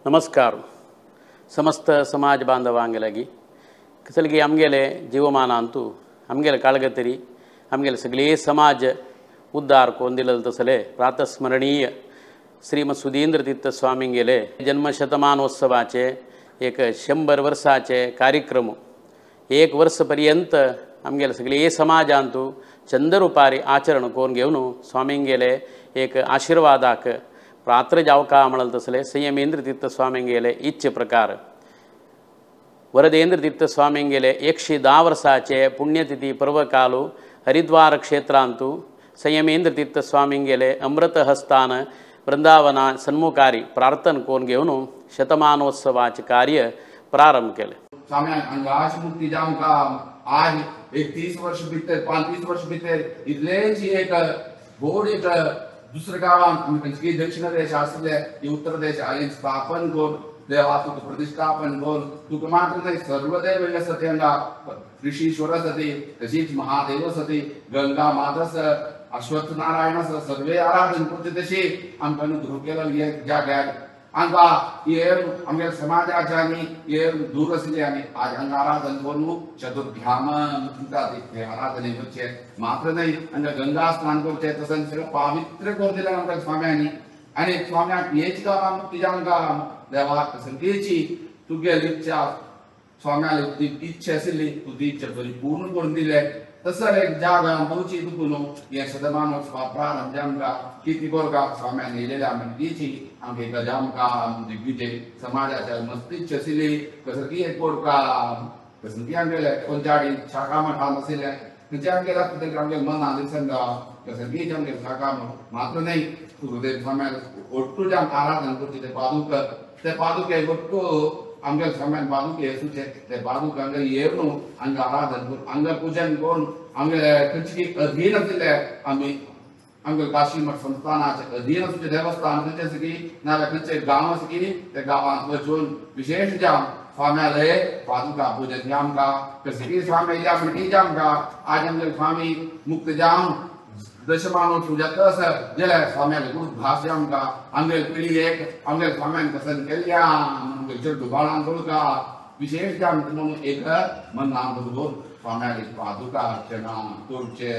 नमस्कार समस्त समाज बांधवांगेलागी कसलगी आमगेले जीवमान अंतू आमगेले काळगतरी आमगेले सगळे समाज उद्धार कोण दिलं तसले प्रातस्मरणीय श्रीमद सुधींद्र तीर्थ स्वामींगेले जन्मशतमानोत्सवाचे एक 100 वर्षाचे कार्यक्रम 1 वर्षपर्यंत आमगेले सगळे समाजांतू चंदरूपारी आचरण कोण घेऊन स्वामींगेले एक आशीर्वादाक प्रात्र जावका म्हणल तसले संयमेंद्र तीर्थ स्वामींगेले इच्छे प्रकार वरदेंद्र तीर्थ स्वामींगेले 110 वर्षाचे पुण्यतिथी पर्वकालू हरिद्वार क्षेत्रांतू संयमेंद्र तीर्थ स्वामींगेले अमृत हस्तान वृंदावना सन्मुखारी प्रार्थना कोण घेऊन शतमानोत्सवाचे कार्य प्रारंभ केले। स्वामी अंगाश मुक्ती जाम का आज 30 वर्ष बीते 35 वर्ष बीते इतलेची एक बोर्ड एक दुसऱ्या गावात म्हणजे दक्षिण देश असले उत्तर देश आले स्थापन कोण देवातून प्रतिष्ठापन कोण तुक मात्र नाही सर्वदेव सत्यांगा ऋषीश्वर सती तशीच महादेव सती गंगा मातास अश्वत्थ नारायण सर्वे आराधन करते तशी आमकां धोकेला जाग्यार आमका ये आमगे समाजाच्यानी ये दूर असले आणि आज हांगा आराधन करू चतुर्ध्याम म्हणतात ते आराधने करचे मात्र नाही आणि गंगा स्नान करचे तसं सगळं पवित्र करून दिलं आमच्या स्वाम्यांनी आणि स्वाम्याक हेच काम तुझ्यांका देवा संगेची तुगे इच्छा स्वाम्याला ती इच्छा असली तुझी इच्छा परिपूर्ण करून दिले तसं एक जागा मौची दुखून या शतमानोत्सवा प्रारंभ जामका किती बोरगा स्वाम्याने लिहिलेल्या म्हणतीची आमके गजामका दिग्विजय समाजाच्या मस्तीच असली कसं की एक बोरका कसं की आमगेले कोणत्याडी शाखा मठान असले तुझ्या आमगेला तुझे आमगे मन आले संगा कसं की आमगे शाखा मात्र नाही गुरुदेव स्वाम्याला ओट्टू जाम आराधन करते ते पादुके ओट्टू आमगे स्वाम्यान पादुके असुचे ते पादुक आमगे येवनु अंग आराधन करून अंग पूजन करून आमगे कचकी अधीन असले आम्ही आमगे काशी मठ संस्थानाचे अधीन असुचे देवस्थान तुझे सकी नावे कच्चे गाव सकी ते गावात वचून विशेष जाम स्वाम्यालय पादुका पूजन जाम का कसकी स्वामी या मिटी जाम का आज आमगे स्वामी मुक्त जाम दशमानो तुझ्यातच गेल्या स्वाम्याला गुरु भाष्याम का आमगे पिढी एक आमगे स्वाम्यान कसं केल्या आमगे चढ बाळान का विशेष जाम म्हणून एक मन नाम बरोबर स्वाम्याला पादुका अर्चना तुळचे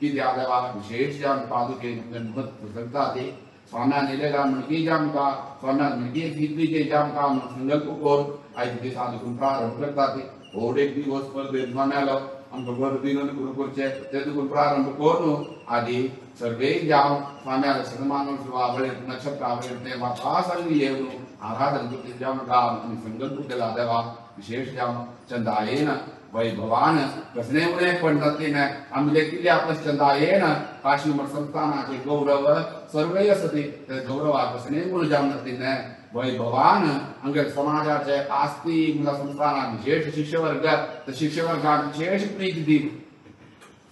किती आलेवा विशेष जाम पादुके गणपत प्रसंगता ते स्वाम्याने लिहिलेला म्हणकी जाम का स्वाम्याने म्हणकी किती जाम का संकल्प करून आज ते साधून प्रारंभ करतात ओढ एक दिवस स्पर्धेत स्वाम्याला आमच्या दिन गुरुकुलचे ते प्रारंभ करून आधी सर्वे जाम स्वाम्याला शतमानोत्सवा आवडे नक्षत्र आवडे ते वापासांनी येऊन आराधन करते जाम का संकल्प केला देवा विशेष जाम चंदायेन वैभवान कसने उणे पंडितीने आमले किल्ले आपण चंदायेन काशी मठ संस्थानाचे गौरव सर्वे असते ते गौरवा कसने उणे जामतीने वैभवान अंगे समाजाचे आस्ती मुला संस्थाना विशेष शिष्यवर्ग तर शिष्यवर्गात विशेष प्रीती दी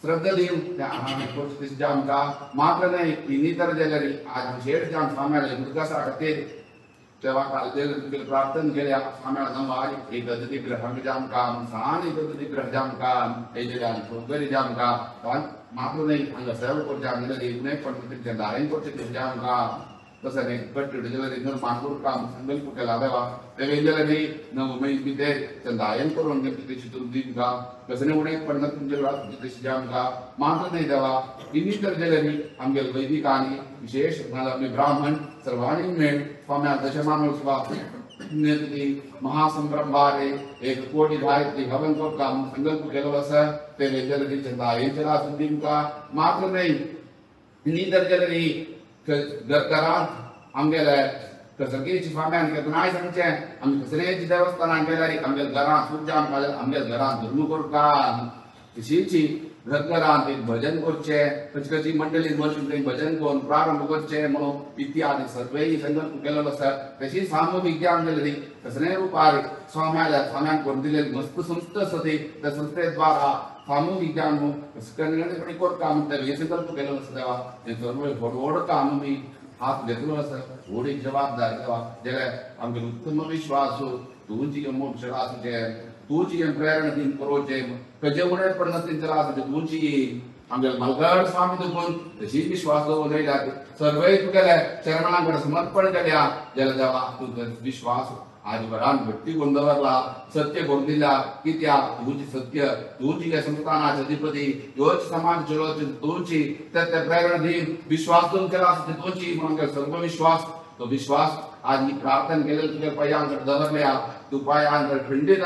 श्रद्धा देऊन त्या आराधन जाम का मात्र नाही इतर जलरी आज विशेष जाम स्वाम्याला मुलगासा करते तेव्हा काल देव प्रार्थना केल्या स्वाम्याला नमवारी एक गती ग्रह जाम का सान एक गती ग्रह जाम का हे जल्या सोगरी जाम का पण मात्र नाही अंग सर्व को जाम दिले नाही पण ते दायन को ते जाम का तसं नाही कट डिलिव्हरी नर मानपूर काम संकल्प केला देवा ते वेळेला नव मै बिते चंदायन करून घेतली चितून दिन का कसने उणे पण तुमच्या रात जाम का मात्र नाही देवा इनितर जलरी आमगे वैदिक आणि विशेष मला ब्राह्मण सर्वांनी मिळून स्वाम्या दशमानोत्सवा नेतली महासंभ्रमारे 1 कोटी गायत्री हवन को काम संकल्प केला असं ते वेळेला चंदायन चला सुदीन का मात्र नाही इनितर जलरी घरात आमगेले कसकीची स्वाम्यान के नाही सांगचे आम्ही कसलेची देवस्थानान केल्यारी आमगे घरात पूजा आमगे घरात धर्म करता तशीची घरात एक भजन करचे कचकची मंडळी बसून काही भजन करून प्रारंभ करचे म्हणून इत्यादी सर्वे संकल्प केलेलो असतात तशी सामूहिक ज्ञान दिलेली कसले रूपारे स्वाम्यान करून दिलेली मस्त संस्था असते त्या संस्थेद्वारा सामूहिक ज्ञान करण्यासाठी कोण काम हे संकल्प केलेलं असतं तेव्हा हे सर्व ओढ काम मी हात घेतलो असं ओढ एक जबाबदारी तेव्हा ज्याला आमचे उत्तम विश्वास तुझी मोक्ष असू तुझी प्रेरणा दिन करोचे जेवढे पण नसतील त्याला असू तुझी आमच्या मलगड स्वामी दुखून तशी विश्वास दवरून राहिल्यात सर्व तुगेले चरणांकडे समर्पण केल्या जाल्यार देवा तुजो विश्वास आज वरान भक्ती करून दवरला सत्य करून दिला कित्याक तुझी सत्य तुझी जे संस्थानाचे अधिपती योच समाज चलोवचे तुझी ते प्रेरणा दिन विश्वास दोन केला तुझी म्हणून सर्व विश्वास तो विश्वास आज मी प्रार्थना केलेलं तुझ्या पायांकडे दवरल्या तू पायांकडे खंडित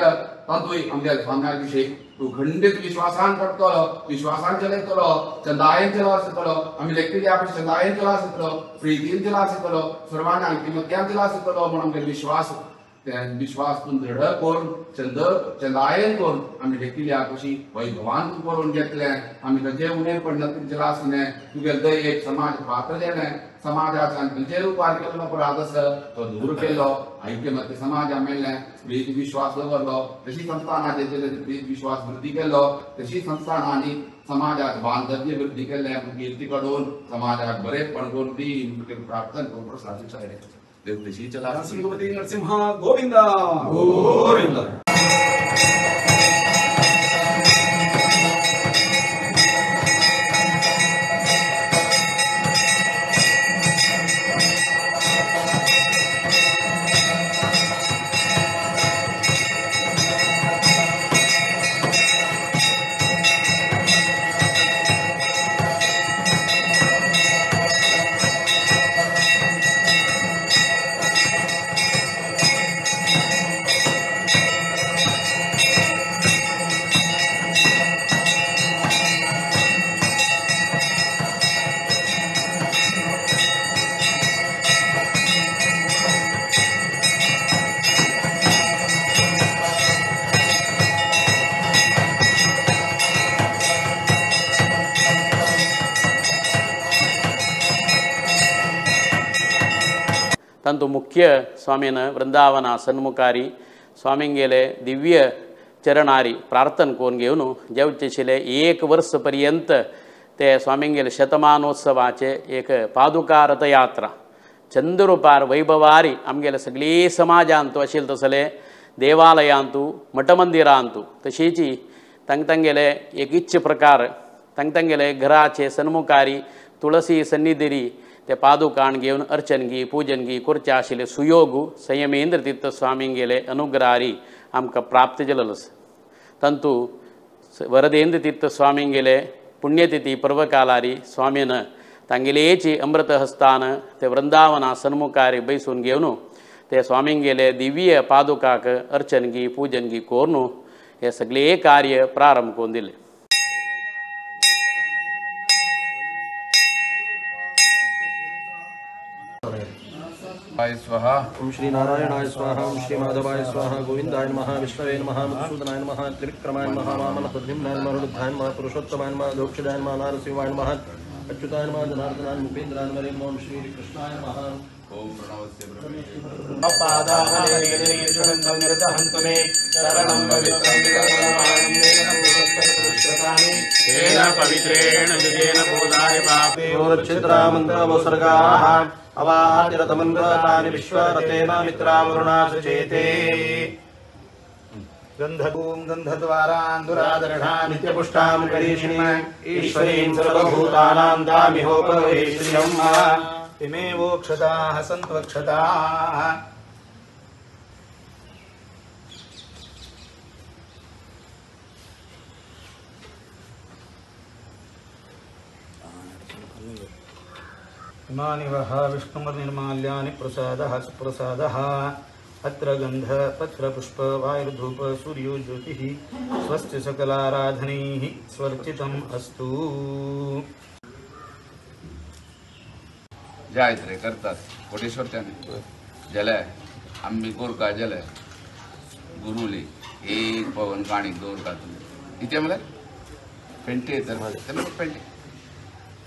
तंतुय आमच्या स्वाम्याविषयी तू खंडित विश्वासान करतलो विश्वासान चलयतलो चंदायन चला आसतलो आम्ही लेखलेली आपण चंदायन चला आसतलो प्रीतीन चला आसतलो सर्वांना अंतिमत्यान चला आसतलो म्हणून आमचे विश्वास विश्वास तून दृढ करून चंदायन करून आम्ही लेखलेली कशी वैभवान तू करून घेतले आम्ही कशे उणे पडलं तुमचे लासने तुगे दय एक समाज पातळेने समाजाचा तुझे उपार केलो अपराध तो दूर केलो ऐक्यमत्य समाज मेळ्ळें प्रीत विश्वास दवरलो तशी संस्थानाचे प्रीत विश्वास वृद्धी केलो तशी संस्थानांनी समाजात बांधव्य वृद्धी केले कीर्ती कडून समाजात बरेपण करून दी प्रार्थना करून प्रसादित आहे देव तशी चला नरसिंह गोविंदा गोविंदा तंतु मुख्य स्वामीन वृंदावना सन्मुखारी स्वामींगेले दिव्य चरणारी प्रार्थना करून घेवन जेवचेशिले 1 वर्ष पर्यंत ते स्वामींगेले शतमानोत्सवाचे एक पादुका रथयात्रा चंद्रुपार वैभवारी आमगेले सगळी समाजांतू आशिल्ले तसले देवालयांतू मठमंदिरांतू तशीची तंगेले एक इच्छ प्रकार तंगेले घराचे सन्मुखारी तुळसी सन्निधिरी ते पादुकाण घेवन अर्चनगी पूजनगी करचे आशिल्ले सुयोगू संयमेंद्र तीर्थ स्वामींगेले अनुग्रहारी आमकां प्राप्त जालेलो तंतु वरदेंद्र तीर्थ स्वामींगेले पुण्यतिथी पर्वकालारी स्वामीन तांगेलेची अमृत हस्तान ते वृंदावना सन्मुखारी बैसून घेवन ते स्वामींगेले दिव्य पादुकाक अर्चनगी पूजनगी करून हे सगळे कार्य प्रारंभ करून दिले. स्वाहा ओम श्री नारायणाय स्वाहा ओम श्री माधवाय स्वाहा गोविंदाय नमः विष्णवे नमः मधुसूदनाय नमः त्रिविक्रमाय नमः वामनप्रद्युम्नाय नमः रुद्राय नमः पुरुषोत्तमाय नमः दोक्षदाय नमः नारसिंहाय नमः अच्युताय नमः जनार्दनाय मुपेन्द्राय नमः ओम श्री कृष्णाय नमः ओम प्रणवस्य अवातिरतमन्त्रतानि विश्वरतेन मित्रावरुणासुचेते गन्धभूं गन्धद्वारान्दुरादर्ढा नित्यपुष्टां करीषिणीं ईश्वरीं सर्वभूतानां दामिहोपवेश्रियम् इमे वोक्षताः सन्त्वक्षताः इमानि वः विष्णुर्निर्माल्यानि प्रसादः सुप्रसादः अत्र गन्ध पत्र पुष्प वायुर्धूप सूर्यो ज्योतिः स्वस्य सकलाराधनैः स्वर्चितम् अस्तु. जायत्रे करतात कोटेश्वरच्याने जले आम्ही गोरका जले गुरुली एक पवन काणी गोरका तुम्ही इथे मला पेंटे तर त्याला पेंटे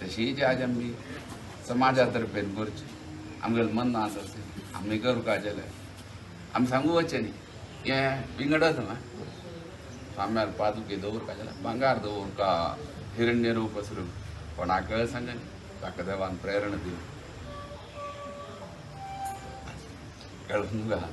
तशी जी आज आम्ही समाजातर्फे करची आमगेले मन ना आम्ही करू का जले आम्ही सांगू वच्चे न्ही हें विंगडच ना स्वाम्यार पादुके दवर का जले भांगार दवर का हिरण्य रूप स्वरूप कोणाक सांगनी ताका देवान प्रेरणा दिली कळून घाल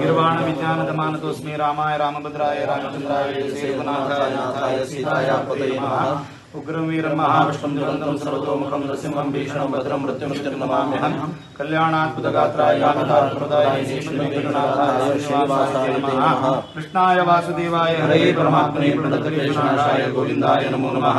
गिर्वाण विज्ञानदमानतोऽस्मि रामाय रामभद्राय रामचंद्राय सेवनाथाय नाथाय सीताय पतये नमः उग्रवीरं महाविष्णुं ज्वलन्तं सर्वतोमुखं नृसिंहं भीषणं भद्रं मृत्युंजयं नमाम्यहं कल्याणात्मदगात्राय गानधारप्रदाय श्रीनाथाय श्रीनिवासाय नमः कृष्णाय वासुदेवाय हरे परमात्मने प्रणतक्लेशनाशाय गोविन्दाय नमो नमः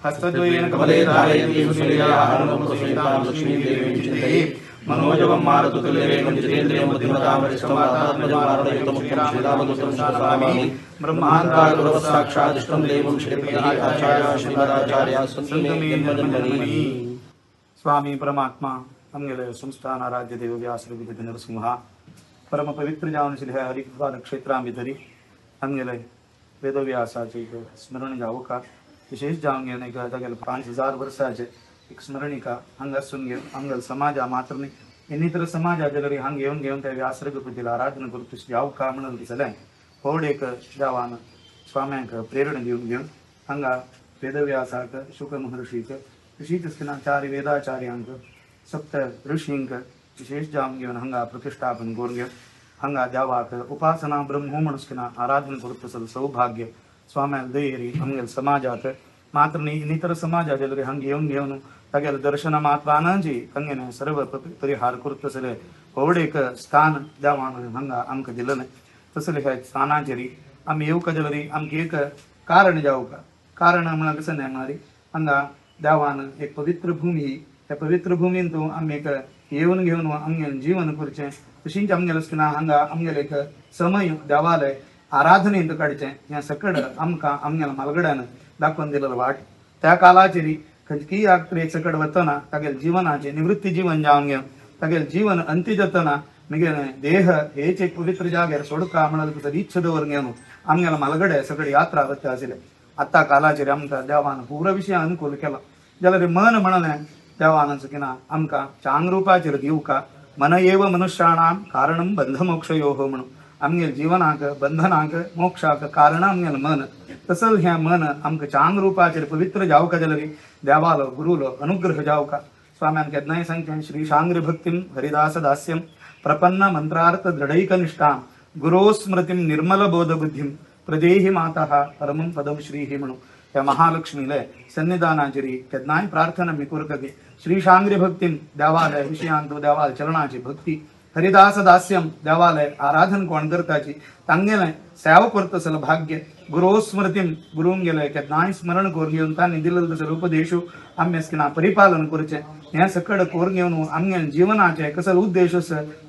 हस्तद्वयेन कमले धारयति सूर्याः लक्ष्मीदेवीं चिन्तये मनोजवं मारुततुल्यवेगं जितेन्द्रियं बुद्धिमतां वरिष्ठमातात्मजमारणयुतमुख्यं श्रीरामदूतं नमामि ब्रह्माण्डारूढसाक्षादिष्टं देवं श्रीप्रियाचार्य श्रीमदाचार्य सन्तमेन्मन्मनि स्वामी परमात्मा अंगल संस्थान राज्य देव व्यास रघुपति नरसिंह परम पवित्र जावन श्री हरिपाद क्षेत्रांभितरी अंगल वेदव्यासाचे स्मरण जावं का विशेष जावन घेणे का 5000 वर्षाचे एक स्मरणिका हंगासून घेऊन अंगल समाजा मात्र ಇನ್ನಿತರ ಸಮಾಜ ಜನರಿಗೆ ಹಂಗೆ घेऊन त्या व्यास रघुपतीला आराधना करतो जाव का म्हणून दिसलाय थोड एक जावान स्वाम्यांक प्रेरणा घेऊन हंगा वेदव्यासाक शुक महर्षीक ऋषीतस्कना 4 वेदाचार्यांक सप्त ऋषींक विशेष जावन घेऊन हंगा प्रतिष्ठापन करून हंगा देवाक उपासना ब्रह्मो म्हणून आराधना करतो सौभाग्य स्वाम्याल दैरी अंगल समाजात मात्र ಇನ್ನಿತರ ಸಮಾಜ ಜನರಿಗೆ ಹಂಗೆ घेऊन तागेल दर्शन मात्रांची कंगेने सर्व परिहार करतसले होड एक स्थान देवान हंगा आमक दिलं तसले हे स्थानाचेरी आम्ही येऊ का जलरी आमकी एक कारण जाऊ का कारण म्हणा कसं नाही म्हणणारी हंगा देवान एक पवित्र भूमी त्या पवित्र भूमीन तो आम्ही एक येऊन घेऊन आमगे जीवन करचे तशीच आमगेल असताना हंगा आमगेल एक समय देवालय आराधनेंत काढचे या सकड आमका आमगेल मालगड्यान दाखवून दिलेलं वाट त्या कालाचेरी खंचकी आगत्री एक सकड वतना तागेल जीवनाचे निवृत्ती जीवन जावन घेऊन तागेल जीवन अंती जातना मिगे देह हेच एक पवित्र जागेर सोडका म्हणाल तरी इच्छा दवरून घेऊन आमगेला मालगडे सगळे यात्रा वत्ते आसले आता कालाचेर आमकां देवान पूर्ण विषय अनुकूल केला जाल्यार मन म्हणले देवान चुकिना आमकां चांग रूपाचेर दिवका मन एव मनुष्याणां कारणं बंधमोक्षयोः म्हणून आमगेल जीवनाक बंधनाक मोक्षाक कारण आमगेल मन तसल ह्या मन आमकां चांग रूपाचेर पवित्र जावका जाल्यार देवालो गुरुलो अनुग्रह जावका स्वाम्यान केदनाय सांगता श्री शांग्र भक्तिं हरिदास दास्यं प्रपन्न मंत्रार्थ दृढैकनिष्ठां गुरो स्मृतिं निर्मल बोध बुद्धिं प्रदेहि मातः परमं पदं श्रीहि म्हणून त्या महालक्ष्मीले सन्निधानाचेरी केदनाय प्रार्थना मी करतकी श्री शांग्र भक्तिं देवालय विषयांत देवाल चरणाची भक्ती हरिदास दास्यं देवालय आराधन कोण करताची तांगेले सेवा करतसल भाग्य गुरो स्मृतिं गुरुंग गेले केदनाय स्मरण करून घेऊन तांणी दिलेलं तसं उपदेशू आम्ही परिपालन करचे हे सकड करून घेऊन आमगे जीवनाचे कसल उद्देश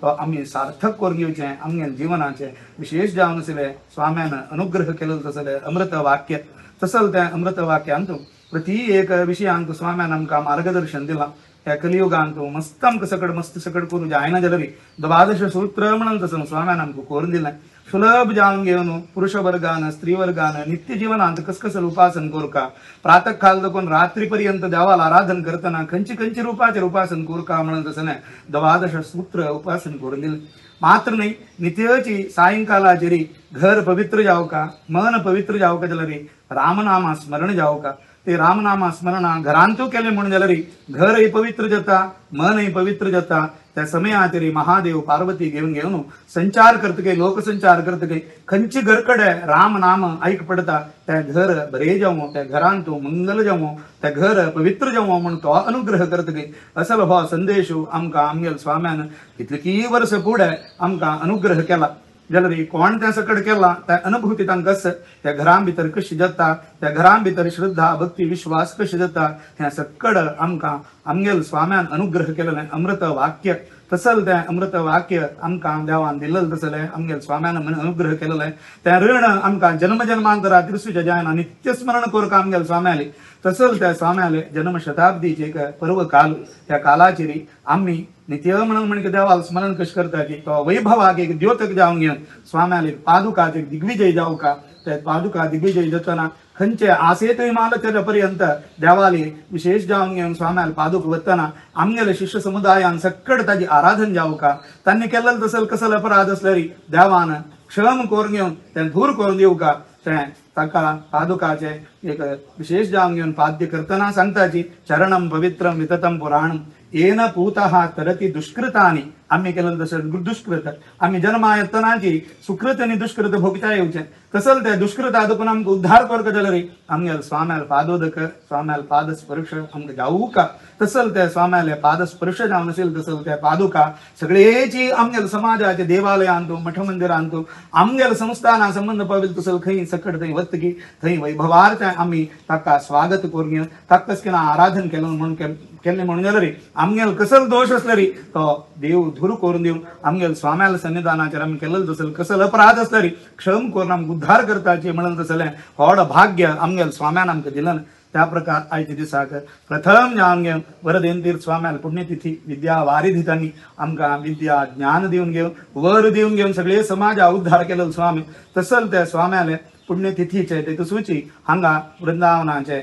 तो आम्ही सार्थक करून घेवचे आमगे जीवनाचे विशेष जावन आसले स्वाम्यान अनुग्रह केलेलं तसले अमृत वाक्य तसल त्या अमृत वाक्यांत प्रति एक विषयांत स्वाम्यान आमकां मार्गदर्शन दिला त्या कलियुगांत मस्त आमकां सकड मस्त सकड करून जायना जाल्यार 12 सूत्र म्हणून तसं स्वाम्यान आमकां करून दिलें सुलभ जावन घेवन पुरुष वर्गान स्त्री वर्गान नित्य जीवनांत कसकसल उपासन करूका प्रातः काल देखून रात्री पर्यंत देवाला आराधन करतना खंयची खंयची रूपाचेर उपासन करूका म्हणून तसं 12 सूत्र उपासन करून दिले मात्र नाही नित्यची सायंकालाचेरी घर पवित्र जावका मन पवित्र जावका जाल्यार रामनामा स्मरण जावका ते रामनामा स्मरण घरांतू केले म्हणून जाल्यार घरही पवित्र जाता मनही पवित्र जाता त्या समयाचेरी महादेव पार्वती घेऊन संचार करतके लोकसंचार करतके खंयची घरकडे राम नाम ऐक पडता त्या घर बरे जावं त्या घरांतू मंगल जावं त्या घर पवित्र जावं म्हणून तो अनुग्रह करतके असल हो संदेश आमकां आमगेल स्वाम्यान कितली वर्ष पुढे आमकां अनुग्रह केला जाल्यार कोण त्या सकड केला त्या अनुभूती तांकां त्या घरां भितर कशी जाता त्या घरां भितर श्रद्धा भक्ती विश्वास कशी जाता ह्या सकड आमकां आमगेल स्वाम्यान अनुग्रह केलेलें अमृत वाक्य तसल तें अमृत वाक्य आमकां देवान दिलेलें तसलें आमगेल स्वाम्यान अनुग्रह केलेलें तें ऋण आमकां जन्म जन्मांतरा तिरसूच्या जायना नित्य स्मरण करूंक आमगेल स्वाम्याले तसल त्या स्वाम्याले जन्म शताब्दीचे एक पर्व काल त्या कालाचेरी आम्ही नित्य म्हणून देवाला स्मरण कशें करता की तो वैभवाक एक द्योतक जावन घेवन स्वाम्याले पादुकाचे दिग्विजय जावका त्या पादुका दिग्विजय जातना खंयचे आसेतूय माल पर्यंत देवाली विशेष जावन घेवन स्वाम्याल पादुक वतना आमगेले शिष्य समुदायान सकड ताजी आराधन जावका तांणी केलेलें तसल कसल अपराध असल्यार देवान क्षम करून घेवन तें दूर करून दिवका तें ताका पादुकाचे एक विशेष जावन घेवन पाद्य करतना सांगताची चरणं पवित्रं विततं पुराणं येन पूतः तरती दुष्कृतानी आम्ही केलं तसं दुष्कृत आम्ही जन्मायतनाची सुकृत आणि दुष्कृत भोगता येऊचे तसल त्या दुष्कृत आदपून आमक उद्धार करक जल रे आमगेल स्वाम्याल पादोदक स्वाम्याल पाद स्पर्श आमक जाऊ का तसल त्या स्वाम्याला पाद स्पर्श जाऊन असेल तसल त्या पादुका सगळेची आमगेल समाजाचे देवालय आणतो मठ मंदिर आणतो आमगेल संस्थाना संबंध पावेल तसल खई सकट थंय वत्तकी थंय वैभवार्थ आम्ही ताका स्वागत करून ताकच केला आराधन केलं म्हणून केले म्हणून गेलं रे आमगेल कसल दोष असलं रे तो देव धुरू करून देऊन आमगेल स्वाम्याला सन्निधानाचेर आम्ही केलं तसल कसल अपराध असलं रे क्षम करून आमक उद्धार करताचे म्हणून तसले व्हड भाग्य आमगेल स्वाम्यान आमकां दिलं त्या प्रकार आयच्या दिसाक प्रथम जे आमगे वरदेन तीर्थ स्वाम्याल पुण्यतिथी विद्या वारी दितांनी आमकां विद्या ज्ञान दिवन घेवन वर दिवन घेवन सगळे समाजा उद्धार केलो स्वामी तसल त्या स्वाम्याले पुण्यतिथीचे ते सुची हांगा वृंदावनाचे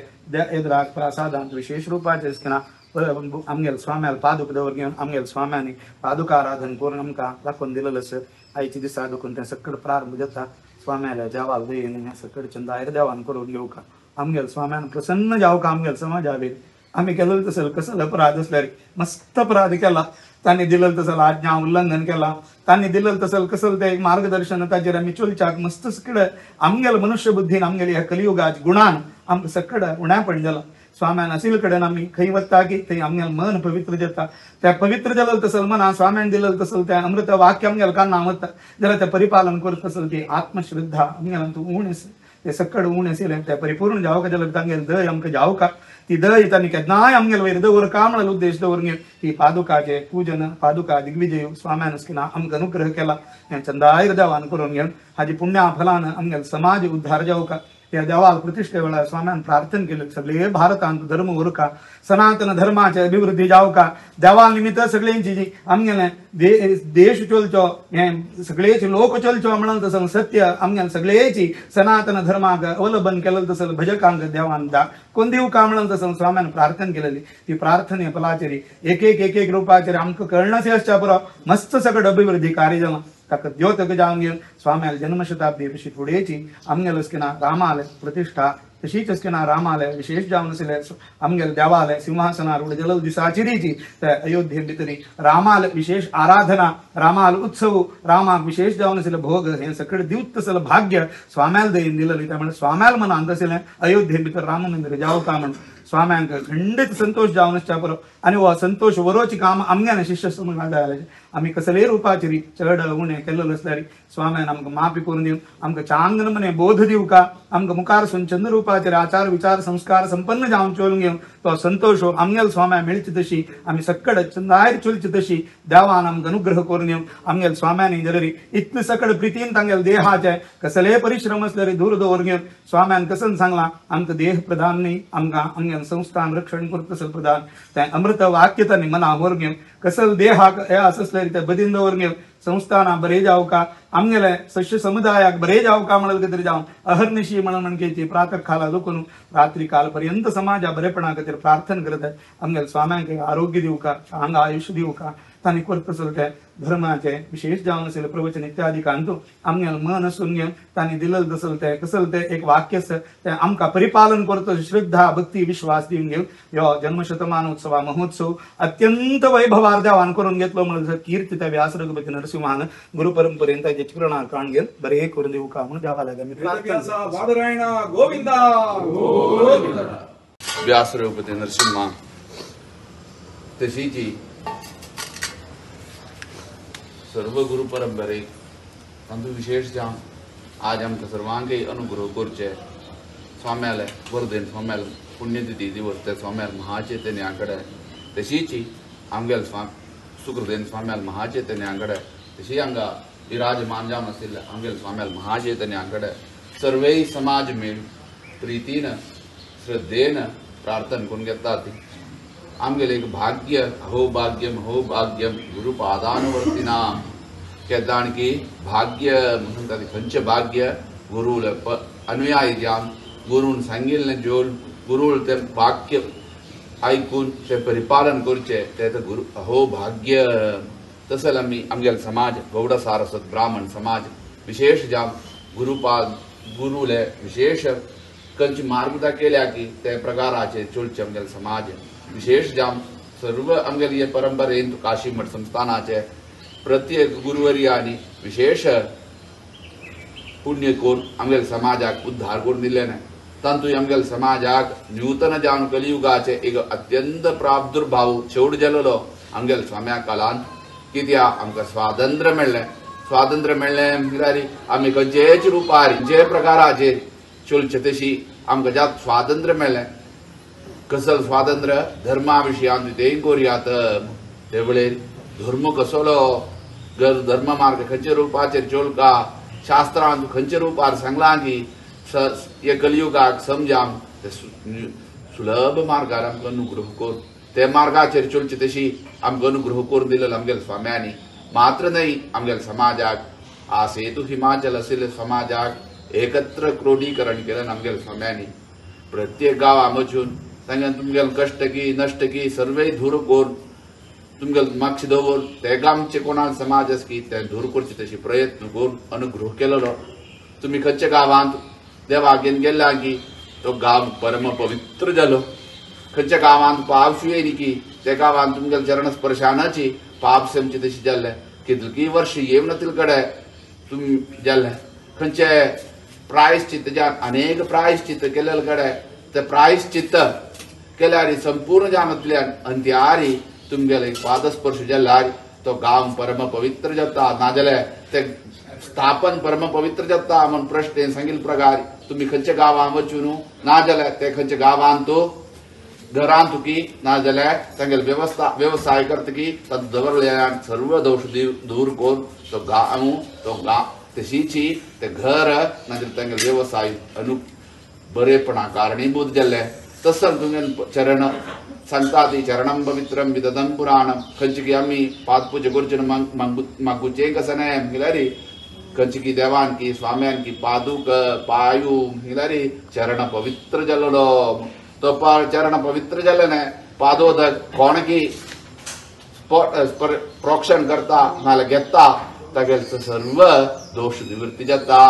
एद्राक प्रसादांत विशेष रूपाचे असतना आमगेल स्वाम्याल पादुक दवर घेवन आमगेल स्वाम्यांनी पादुका आराधन करून आमकां दाखोवन दिलेलं आसा आयच्या दिसा देखून ते सकट प्रारंभ जाता स्वाम्याला देवाल दयेन सकट चंदायर देवान करून घेवका आमगेल स्वाम्यान प्रसन्न जावका आमगेल समाजावेर आम्ही केलेलं तसं कसं अपराध असल्यार मस्त अपराध केला तांणी दिलेलं तसं आज्ञा उल्लंघन केला तांणी दिलेलं तसं कसं ते एक मार्गदर्शन ताचेर आमी चलच्याक मस्त सकड आमगेल मनुष्य बुद्धीन आमगेली ह्या कलियुगाच्या गुणान आमकां सकड उण्यापण जाला स्वाम्यान असील कडेन आमी खंय वता की थंय आमगेल मन पवित्र जाता त्या पवित्र जालें तसं मना स्वाम्यान दिलेलं तसं त्या अमृत वाक्य आमगेल कान्ना वता जाल्यार ते परिपालन करता तसं ती आत्मश्रद्धा आमगेल तूं उण ते सकड उण आशिल्लें ते परिपूर्ण जावका जाल्यार तांगेल दय आमकां जावका ती दय तांणी केन्नाय आमगेल वयर दवरका म्हणून उद्देश दवरून ही पादुकाचे पूजन पादुका दिग्विजय स्वाम्यान स्किना आमकां अनुग्रह केला हें चंदायर देवान करून घेवन हाजी पुण्या फलान आमगेल समाज उद्धार जावका या देवाल प्रतिष्ठे वेळा स्वाम्यान प्रार्थना केले सगळे भारतांत धर्म उरका सनातन धर्माचे अभिवृद्धी जावका देवा निमित्त सगळ्यांची जी आमगेले देश चलचो हे सगळेचे लोक चलचो म्हणून तसं सत्य आमगेल सगळेची सनातन धर्माक अवलंबन केलेलं तसं भजकांक देवान कोण देव का म्हणून तसं स्वाम्यान प्रार्थना केलेली ती प्रार्थने फलाचेरी एक एक रूपाचेर आमकां कळणसे असच्या पुरो मस्त सगळं अभिवृद्धी कार्य जालां ताका द्योतक जावन घेवन स्वाम्याल जन्मशताब्दी अशी फुडेची आमगेल अस्किना रामाल प्रतिष्ठा तशीच अस्किना रामाल विशेष जावन आशिल्ले आमगेल देवाल सिंहासनार उडजल दिसाचिरीची त्या अयोध्ये भितरी रामाल विशेष आराधना रामाल उत्सव रामाक विशेष जावन आशिल्ले भोग हे सकट दिवत तसलं भाग्य स्वाम्याल दयेन दिलेली त्यामुळे स्वाम्याल मनांत आशिल्लें अयोध्ये भितर राम मंदिर जावका म्हणून स्वाम्यांक खंडीत संतोष जावन आसच्या पुरो आनी हो संतोष वरोवची काम आमगेन शिष्य समाज जाय आमी कसलेय रूपाचेरी चड उणें केल्लें आसल्यार स्वाम्यान आमकां माफी करून दिवन आमकां चांगन मने बोध दिवका आमकां मुखार स्वच्छंद रूपाचेर आचार विचार संस्कार संपन्न जावन चलूंक घेवन तो संतोष आमगेल स्वाम्या मेळची तशी आमी सकड चंदायर चलची तशी देवान आमकां अनुग्रह करून दिवन आमगेल स्वाम्यांनी जाल्यार इतले सकड प्रितीन तांगेल देहाचे कसलेय परिश्रम आसल्यार दूर दवर घेवन स्वाम्यान कसन सांगलां आमकां देह प्रधान न्ही आमकां संस्थान रक्षण करता तसं प्रधान तें अमृत वाक्य तांणी मना व्हरून घेवन कसल देहाक हे आसल्यार ते बदीन दवरून घेवन संस्थाना बरे जावका आमगेले सश्य समुदायाक बरे जावका म्हणून कितें जावन अहर्निशी म्हणून केची प्रातः काला दुखून रात्री काल पर्यंत समाजा बरेपणा खातीर प्रार्थना करतात आमगेल स्वाम्यांक आरोग्य दिवका चांगलं आयुष्य दिवका तांणी करता ते धर्माचे विशेष जावन आशिल्ले प्रवचन इत्यादी कांतो आमगेल मन आसून घेवन तांणी दिलेलं तसल ते कसल ते एक वाक्य आसा तें आमकां परिपालन करता श्रद्धा भक्ती विश्वास दिवन घेवन ह्यो जन्मशतमान उत्सवा महोत्सव अत्यंत वैभवार देवान करून घेतलो म्हणून कीर्ती त्या व्यास रघुपती नरसिंहान गुरु परंपरेन ताचे चरणार काण घेवन बरे करून दिवका म्हणून देवाला आमी प्रार्थना गोविंदा व्यास रघुपती नरसिंहा तशीची सर्व गुरु परंपरेक तांतू विशेष जावन आज आमकां सर्वांकय अनुग्रह करचे स्वाम्याले वरदेन स्वाम्याल पुण्यतिथी दिवस ते स्वाम्याल महाचैतन्या कडेन तशीची आमगेल सुकृदेन स्वाम्याल महाचैतन्या कडेन तशी हांगा विराजमान जावन आशिल्ले आमगेल स्वाम्याल महाचैतन्या कडेन सर्वय समाज मेळून प्रितीन श्रद्धेन प्रार्थना करून घेतात आमगेले एक भाग्य अहोभाग्यम गुरुपादानुवर्तिनाम केदान की भाग्य म्हणटा ती खंयचे भाग्य गुरुल अनुयायी जावन गुरून सांगिल्लें जेवन गुरुळ ते वाक्य आयकून ते परिपालन करचे ते गुरु अहोभाग्य तसं आमी आमगेल समाज गौड सारस्वत ब्राह्मण समाज विशेष जावन गुरुले विशेष खंयची मार्गता केल्या की ते प्रकाराचे चलचे आमगेल समाज विशेष जावन सर्व आमगेले परंपरेन काशी मठ संस्थानाचे प्रत्येक गुरुवर्यांनी विशेष पुण्य करून आमगेले समाजाक उद्धार करून दिले नाही. तांतूय आमगेले समाजाक नूतन जावन कलियुगाचे एक अत्यंत प्रादुर्भाव शेवट जाल्लो आमगेले स्वाम्या काळांत. कित्याक आमकां स्वातंत्र्य मेळ्ळें म्हळ्यार आमी खंयचेच रुपार जे प्रकाराचेर चलचे तशी आमकां ज्या स्वातंत्र्य मेळ्ळें. कसलो स्वातंत्र्य? धर्मा विशयान तेय कोरयात. ते वेळेर धर्म कसलो, धर्म मार्ग खंयच्या रुपाचेर चलका, शास्त्रांत खंयच्या रुपार सांगलां की हे कलियुगाक समजाम सुलभ मार्गार आमकां अनुग्रह कर. ते मार्गाचेर चलचे तशी आमकां अनुग्रह करून दिलेलो आमगेल्या स्वाम्यांनी. मात्र न्हय, आमगेल्या समाजाक आसेतू हिमाचल आशिल्ल्या समाजाक एकत्र क्रोडीकरण केलें आमगेल्या स्वाम्यांनी. प्रत्येक गांवां वचून तांगे तुमगेले कश्ट की नश्ट की सर्वे धूर करून तुमगेले मागचे दवर ते गांवचे कोणा समाज आसा की ते धूर करचे तशी प्रयत्न करून अनुग्रह केलेलो. तुमी खंयच्या गांवांत देवाक घेवन गेल्या की तो गांव परम पवित्र जालो. खंयच्या गांवांत पावस येयली की त्या गांवांत तुमगेले चरण स्पर्शानाची पाप सेमची तशी जाल्ले. कितलीं वर्ष येवन तिलकडे तुमी जाल्ले. खंयचे प्रायश्चित्त ज्या अनेक प्रायश्चित्त केलेले कडे ते प्रायश्चित्त केल्यार संपूर्ण जाणांतल्यान अंत्यारी तुमगेले पादस्पर्श जाल्यार तो गांव परम पवित्र जाता. नाजाल्यार ते स्थापन परम पवित्र जाता म्हूण प्रश्न सांगिल्ले प्रकार तुमी खंयच्या गांवां वचून नाजाल्यार ते खंयच्या गांवांत घरांत की नाजाल्यार तांगेले व्यवसाय करता की तातूंत दवरल्यान सर्व दोश दूर करून तो गांव तशीची ते घर नाजाल्यार तांगेले व्यवसाय बरेपणा कारणीभूत जाल्ले. तसं तुमगेले चरण सांगता ती चरणम पवित्रम विददम पुराणम. खंयची की आमी पादपूजा करचे मागुचे कसं न्हय म्हळ्यार खंयची की देवान की स्वाम्यान की पादूक पायू म्हळ्यार चरण पवित्र जाल्लो. तो चरण पवित्र जाल्ले न्हय पादोदक कोण की प्रोक्षण करता नाल्यार घेता तागेले सर्व दोष निवृत्ती जाता.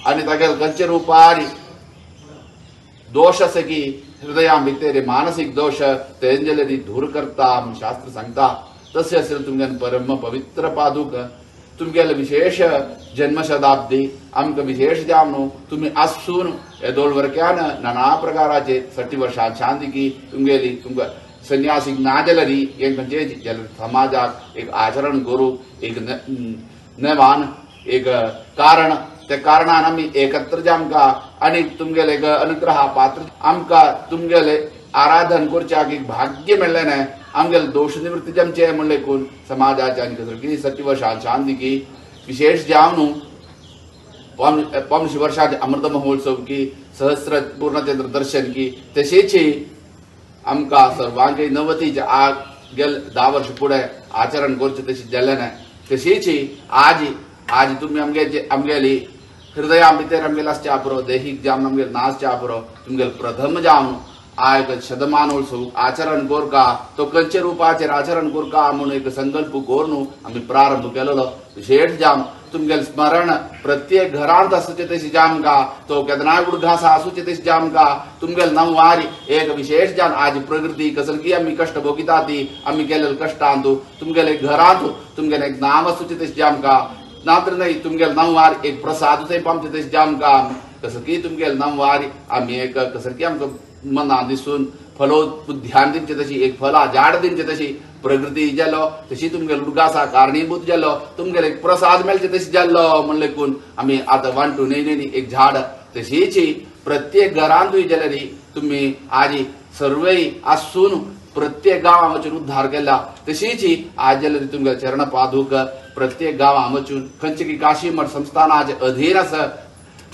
आनी तागेले खंयचे रुपार दोष आसा की हृदया भितर मानसीक दोष तेंजेले दूर करता म्हूण शास्त्र सांगता. तशें आसलें तुमगेले परम पवित्र पादूक तुमगेले विशेष जन्म शताब्दी आमकां विशेष जावन न्हू तुमी आसून हे 2 वर्क्यान नाना प्रकाराचे 60 वर्षां शांती की तुमगेली तुमकां संन्यासीक ना जाल्यार हे खंयचे समाजाक एक आचरण करूं एक नेवान एक कारण ते कारणान आमी एकत्र जामकां आनी तुमगेले अनुग्रहा पात्र आमकां तुमगेले आराधन करच्याक एक भाग्य मेळ्ळें न्हय. आमगेले दोष निवृत्ती जमचे म्हणले करून समाजाचे आनी कसली 60 वर्षां शांती की विशेष जावन न्हू 5 वर्षाचे अमृत महोत्सव की सहस्र पूर्णचंद्र दर्शन की तशेंची आमकां सर्वांगे नवतीचे गेल 10 वर्ष फुडें आचरण करचें तशें जाल्लें न्हय. तशीची आज तुमी आमगेली हृदया भितर आमगेले आसच्या पुरो देहीक जावन आमगेले ना आसच्या पुरो तुमगेले प्रथम जावन आयक शतमानोत्सव आचरण कोरका तो खंयच्या रुपाचेर आचरण कोरका म्हणून एक संकल्प करून आमी प्रारंभ केलेलो. विशेष जावन तुमगेले स्मरण प्रत्येक घरांत आसूचे तशी जामकां तो केदनाय उडघासा आसूचे तशी जामकां तुमगेले नववारी एक विशेष जावन आज प्रकृती कसली आमी कश्ट भोगिता ती आमी केलेले कश्टांत तुमगेले घरांत तुमगेले एक नाम आसूचे तशी जामकां नात्र न्हय तुमगेले नववार एक प्रसाद थंय पावचे तशी जामकां कसली तुमगेले नववारी आमी एक कसली आमकां मना दिसून फलोद्यान दिवचे तशी एक फला झाड दिवचे तशी प्रकृती जालो तशी तुमगेले उडगासा कारणीभूत जालो तुमगेले एक प्रसाद मेळचे तशी जाल्लो म्हणले करून आमी आतां वांटू न्हय एक झाड तशीची प्रत्येक घरांतूय जाल्यार तुमी आजी सर्वय आसून प्रत्येक गांवां वचून उद्धार केला. तशीची आज जाल्यार तुमगेले चरण पादूक प्रत्येक गांवां वचून खंयचे की काशी मठ संस्थानाचे अधीन आसा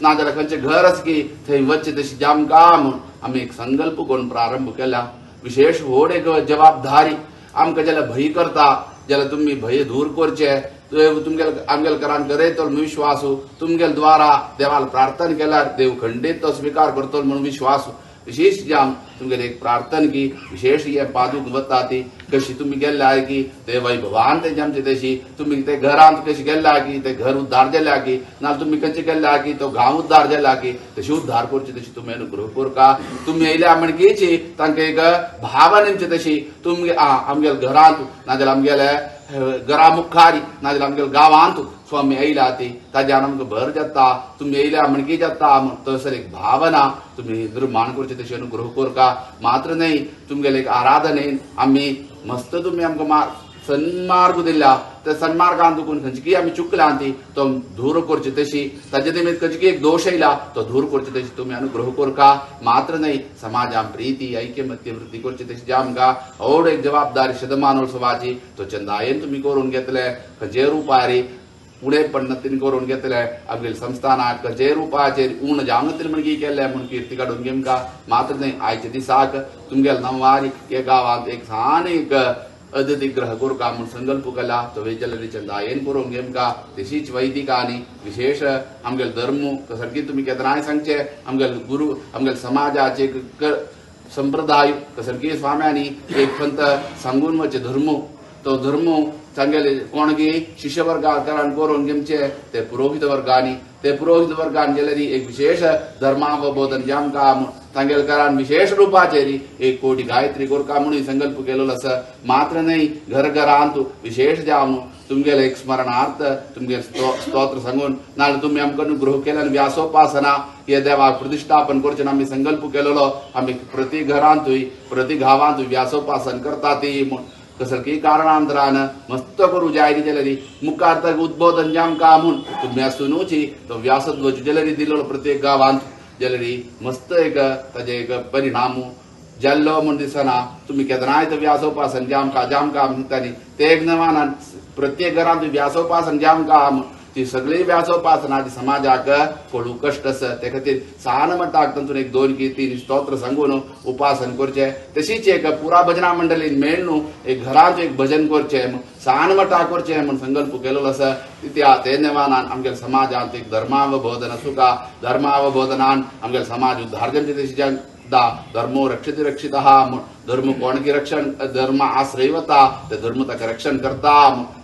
नाजाल्यार खंयचे घर आसा की थंय वचचे तशी जामकां म्हूण आमी एक संकल्प करून प्रारंभ केला. विशेष व्हड एक जबाबदारी आमकां जाल्यार भंय करता जाल्यार तुमी भंय दूर करचे तुमगेले आमगेले घरांत गरयतलो म्हूण विश्वास तुमगेले द्वारा देवाला प्रार्थना केल्यार देव खंडीत तो स्विकार करतलो म्हणून विश्वास विशेष जाम तुमगेले एक प्रार्थना की विशेष ये पादुक बताती कशी तुम्ही गेल्या की ते वैभवान ते जमचे तशी तुम्ही ते घरांत कशी गेल्या की ते घर उद्धार झाल्या की ना तुम्ही कशी गेल्या की तो गाव उद्धार झाला की तशी उद्धार करची तशी तुम्ही अनुग्रह कर का तुम्ही येयल्या म्हणकीची तांके एक भावनेची तशी तुम्ही आमगेल घरांत नाजाल्यार आमगेले घरा मुखारी नाजाल्यार आमगेल गांवांत स्वामी येयला ती ताज्यान आमकां भर जाता तुम्ही येयल्या म्हणकी जाता तसर एक भावना तुम्ही निर्माण करची तशी अनुग्रह कर का मात्र नाही तुमगेले एक आराधनेन आम्ही मस्त तुम्ही आमकां सन्मार्ग दिला त्या सन्मार्गान दुखून खंयची आमी चुकल्या ती तो दूर करची तशी ताजे निमित्त खंयची एक दोष येयला तो दूर करची तशी तुम्ही अनुग्रह कर का मात्र नाही समाजान प्रीती ऐक्यमत्य वृद्धी करची तशी जे आमकां व्हड एक जबाबदारी शतमानोत्सवाची तो चंदायेन तुम्ही करून घेतले खंयचे रुपारी पुढे पन्नतीन करून घेतले आमगेल्या संस्थानाक खंयचे रुपाचेर उण जावनतील म्हणकी केले म्हूण कीर्ती काडून घेमका मात्र नाही आयच्या दिसाक तुमगेल्या नववारी हे गांवांत एक सान एक अतिग्रह कोरका म्हणून संकल्प केला तो वेचलेली चंदायेन करून घेमका तशीच वैदिकांनी विशेष आमगेल धर्म सारकी तुम्ही केदनाय सांगचे आमगेल गुरु आमगेल समाजाचे संप्रदाय सारकी स्वाम्यांनी एक पंत सांगून वचे धर्म तो धर्म सांगेले कोण की शिष्य वर्गान करून घेमचे ते पुरोहित वर्गान गेलेली एक विशेष धर्मावबोधन जे आमकां तांगेलकारान विशेष रुपाचेरी एक कोटी गायत्री कोरका म्हणून संकल्प केलेलो आसा मात्र नाही घरघरांत विशेष जावन तुमगेले एक स्मरणार्थ तुमगे स्तोत्र सांगून नाल्यार तुम्ही आमकां अनुग्रह केल्यान व्यासोपासना हे देवाक प्रतिष्ठापन करचें आमी संकल्प केलेलो आमी प्रति घरांतूय प्रति गांवांतूय व्यासोपासन करता ती कसरकी कारणांतरान मस्त करू जायरी जाल्यारी मुखार तक उद्बोधन जे आमकां म्हूण तुम्ही आसुनूची तो व्यासध्वज जाल्यारी दिलेलो प्रत्येक गांवांत जाल्यारी मस्त एक ताजे एक परिणाम जाल्लो म्हूण दिसना तुम्ही केदनाय तो व्यासोपासन जे आमकां म्हणटाली ते एक नवान प्रत्येक घरांत व्यासोपासन जे आमकां ती सगळी व्यासोपासनाची समाजाक कळू कश्ट आसा ते खातीर सान मटाक तातूंत एक 2 की 3 स्तोत्र सांगून उपासन करचें तशीच एक पुरा भजना मंडळीन मेळून एक घरांत एक भजन करचें सान मटाक करचें म्हूण संकल्प केलेलो आसा ते नेवानान आमगेल्या समाजांत एक धर्मावबोधन आसूं का धर्मावबोधनान आमगेलो समाज उद्धार जावचे तशी धर्मो रक्षति रक्षितः धर्म कोण की रक्षण धर्म आश्रय वता ते धर्म ताका रक्षण करता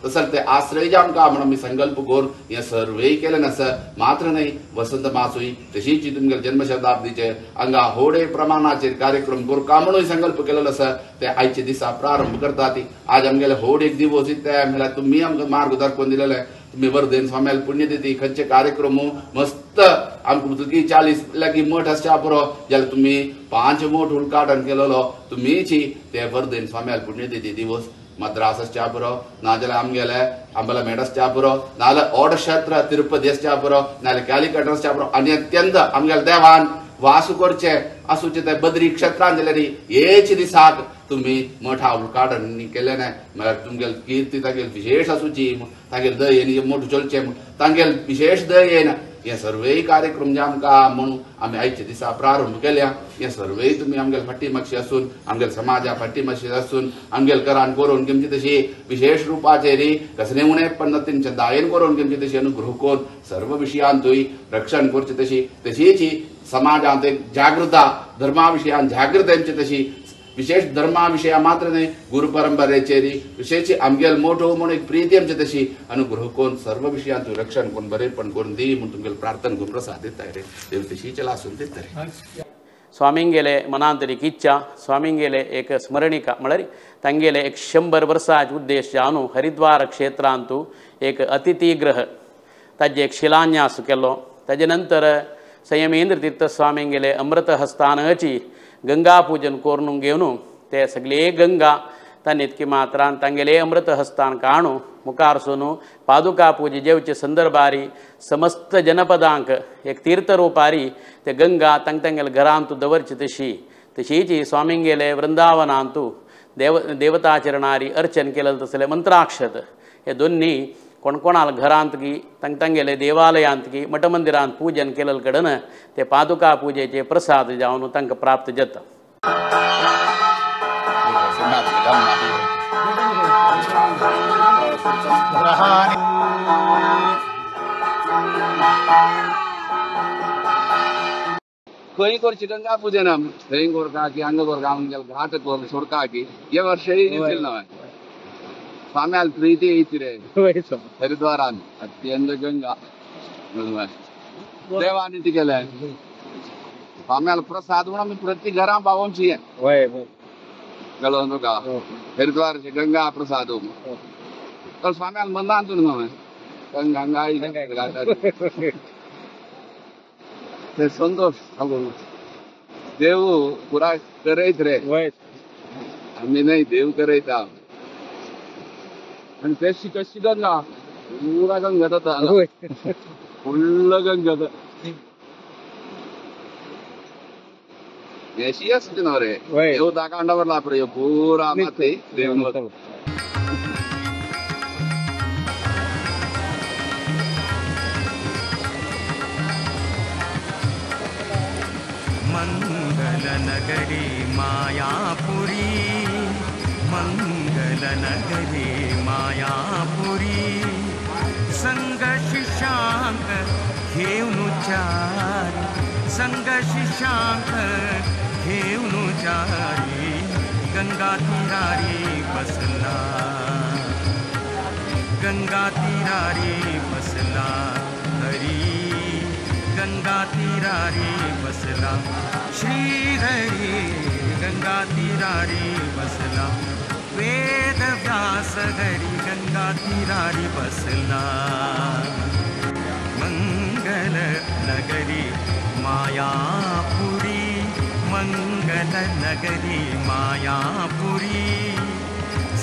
तसर ते आश्रय जे आमकां म्हणून आमी संकल्प करून हे सर्वेय केलें आसा मात्र नाही वसंत मासूय तशीच तुमगेले जन्मशताब्दीचे हांगा व्हडे प्रमाणाचेर कार्यक्रम करता म्हणून संकल्प केलेलो आसा ते आयचे दिसा प्रारंभ करता ती आज आमगेले व्हड एक दिवस ते म्हळ्यार तुमी आमकां मार्ग दाखोवन दिलेले तुम्ही वर्धेन स्वाम्याल पुण्यतिथी खंयचे कार्यक्रम मस्त आमकां 40 लागी मठ आसच्या पुरो जाल्यार तुम्ही 5 मठ उद्घाटन केलेलो तुमीची ते वर्धेन स्वाम्याल पुण्यतिथी दिवस मद्रास आसच्या पुरो नाजाल्यार आमगेले अंबला मेड आसच्या पुरो नाजाल्यार ओडक्षेत्र तिरुपती आसच्या पुरो नाजाल्यार कॅलिकट आसच्या पुरो आनी अत्यंत आमगेले देवान वास करचे आसूचे ते बद्री क्षेत्रांत जाल्यार हेच दिसाक तुम्ही मठा उद्घाटन केले ना म्हळ्यार तुमगेल कीर्ती तागेल विशेष आसूची तागेल दयेन मोठ चलचे तांगेल विशेष दयेन हे सर्वेय कार्यक्रम जे आमकां म्हणून आमी आयचे दिसा प्रारंभ केल्या हे सर्वेय तुमी आमगेल्या फाटीमागची आसून आमगेल्या समाजा फाटीमागची आसून आमगेल्या घरान करून घेवची तशी विशेष रुपाचेर कसले उणे पन्नतींच्या दायेन करून घेवची तशी अनुग्रह करून सर्व विशयांतूय रक्षण करची तशीच समाजांत एक जागृता धर्मा विशयान जागृतांची तशी विशेष धर्मा विशया मात्र नाही गुरु परंपरेचेरी विशेष आमगेल मोठो म्हणून एक प्रीती आमची तशी अनुग्रह करून सर्व विशयांतूय रक्षण करून बरेपण करून दी म्हणून तुमगेले प्रार्थना करून प्रसाद दिता रे देव तशी चला आसून दिता रे स्वामींगेले मनांतरी इच्छा स्वामींगेले एक स्मरणिका म्हळ्यार तांगेले एक 100 वर्सांचे उद्देश जावन हरिद्वार क्षेत्रांतू एक अतिथीगृह ताजे एक शिलान्यास केलो ताजे नंतर संयमेंद्र तीर्थ स्वामींगेले अमृत हस्तानाची गंगा पूजन करून घेवन ते सगळे गंगा तांणी इतकी मात्रान तांगेले अमृत हस्तान काणू मुखार सोनू पादुका पूजे जेवचे संदर्भारी समस्त जनपदांक एक तीर्थ रुपारी ते गंगा तांगेल्या घरांतू दवरची तशीच स्वामींगेले वृंदावनांतू देवताचरणारी अर्चन केलें तसले मंत्राक्षत हे दोन्ही कोणकोणाल घरांत की तांगेले देवालयांत की मठमंदिरांत पूजन केलें कडन ते पादुका पूजेचे प्रसाद जावन तांकां प्राप्त जाता खंय करची गंगा पूजन थंय करता की हांगा करता आमगेले घाट कर सोडता की हे वर्ष येतील ना स्वाम्याल प्रीती येयची रे हरिद्वारान अत्यंत गंगा देवानी ती केलं स्वाम्याला प्रसाद म्हणून आम्ही प्रत्येक घरा पावोवची गेलो तुका हरिद्वारचे गंगा प्रसाद तर स्वाम्याला मंदान तुला गंगा ते संतोष देव पुरा करयत रे आम्ही नाही देव करयता आणि त्याची कशी गंगा पुरा गंगा जाता फुल्ल गंगा अशी असते ना रे देव दाखवण्यावर लापरे पुरा माते देव मंगलनगरी मायापुरी मंगलनगरी मायापुरी संग शिशांक घेऊन चारी संग शिशांक घेऊन चारी गंगा तीरारी बसला गंगा तीरारी बसला हरी गंगा तीरारी बसला श्री हरी गंगा तीरारी बसला वेद व्यास हरी गंगा तीरारी बसला मंगल नगरी मायापुरी मंगल नगरी मायापुरी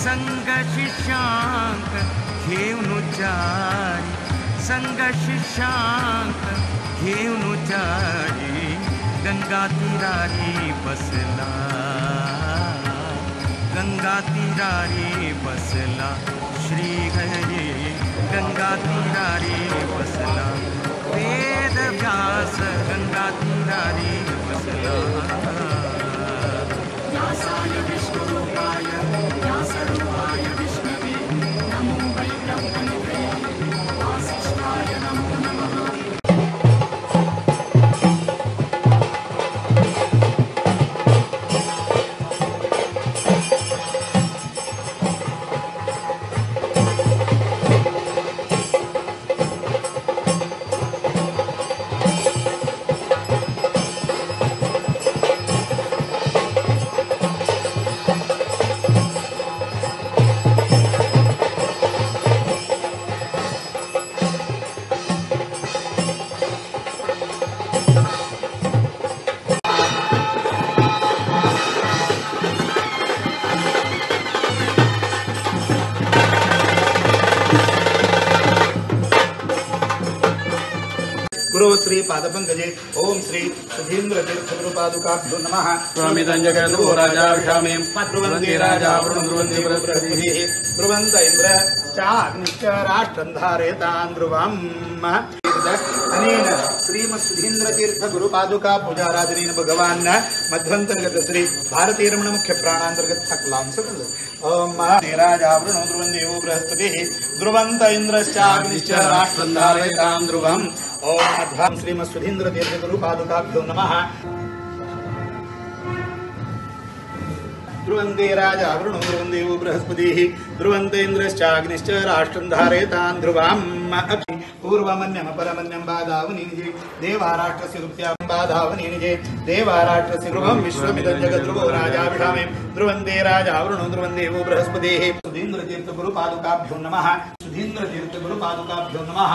संग शिशांक घेऊन चारी संग शिशांक घेऊन चारी गंगा तीरारी बसला गंगा तीरारी बसला श्री हरी गंगा तीरारी बसला वेद व्यास गंगा तीरारी बसला व्यासाय विष्णुरूपाय व्यासरूपाय विष्णवे नमो वै ब्रह्मनिधये वासिष्ठाय नमो नमः गुरु श्री पादपंकजे ओम श्री सुधींद्र तीर्थ गुरु पादुकाभ्यो नमः स्वामी तंजगो राजा विषामे ध्रुवन्ति राजा ध्रुवन्ति बृहस्पतिः ध्रुवन्त इन्द्र चाग्निश्च राष्ट्रं धारयतान् ध्रुवम् अनेन श्रीमत्सुधींद्र तीर्थ गुरु पादुका पूजाराधनेन भगवान् मध्वंतर्गत श्री भारतीय रमण मुख्य प्राणांतर्गत सकलां सकल ओम राजावृणो ध्रुवन्देवो बृहस्पतिः ध्रुवन्त इन्द्रश्चाग्निश्च राष्ट्रं धारयतान् ध्रुवम् ओम मध्वं श्रीमत्सुधींद्र तीर्थ गुरु पादुकाभ्यो नमः ध्रुवन्ते राजा वरुणो ध्रुवन्देवो बृहस्पतिः ध्रुवन्त इन्द्रश्चाग्निश्च राष्ट्रं धारयतान् ध्रुवम् पूर्वमन्यम परमन्यम बाधावनिजे देवाराष्ट्रस्य गुप्त्यां बाधावनिजे देवाराष्ट्रस्य ध्रुवं विश्वमिदं जगद्ध्रुवो राजा विषामे ध्रुवन्ते राजा वरुणो ध्रुवन्देवो बृहस्पतिः सुधींद्र तीर्थ गुरु पादुकाभ्यो नमः सुधींद्र तीर्थ गुरु पादुकाभ्यो नमः